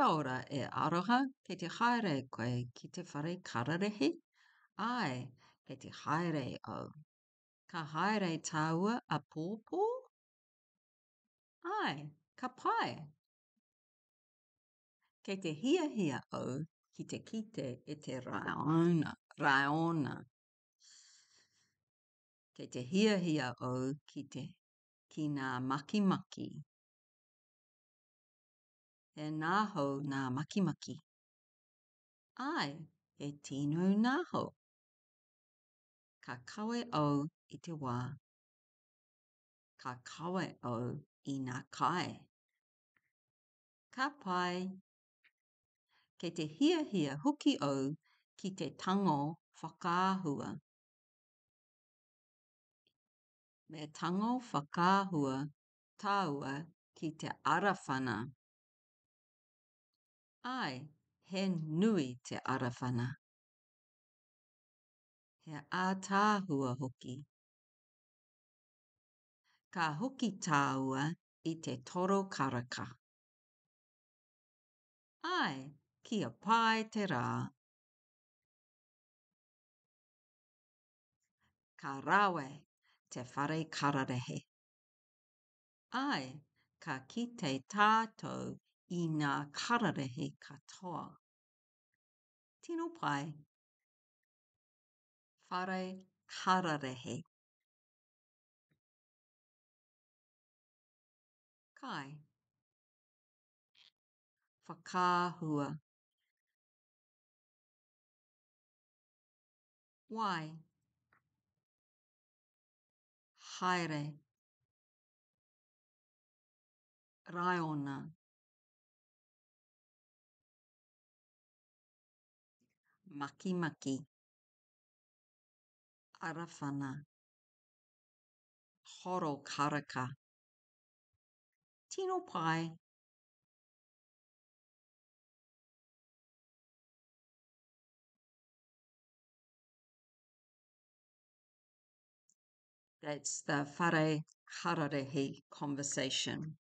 Kia ora e aroha, kei te haere koe ki te whare kararehe. Ai, kei te haere au. Ka haere tāua a pōpō? Ai, ka pai. Kei te hia hia au ki te kite e te raiona. Raiona. Kei te hia hia au ki ngā maki maki. E nā hou ngā maki maki. Ai, e tino nā hou. Ka kawe au i te wā. Ka kawe au i ngā kai. Ka pai. Kei te hia hia huki au ki te tango whakaahua. Me tango whakaahua tāua ki te arawhana. Ai, he nui te arawhana. He ātāhua hoki. Ka hoki tāua i te toro karaka. Ai, kia pai te rā. Ka rawe te whare kararehe. Ai, ka kite tātou i ngā kararehe katoa. Tino pai. Whare kararehe. Kai. Whakaahua. Wai. Haere. Raiona. Maki maki. Arawhana. Horo karaka. Tino pai. That's the whare kararehe conversation.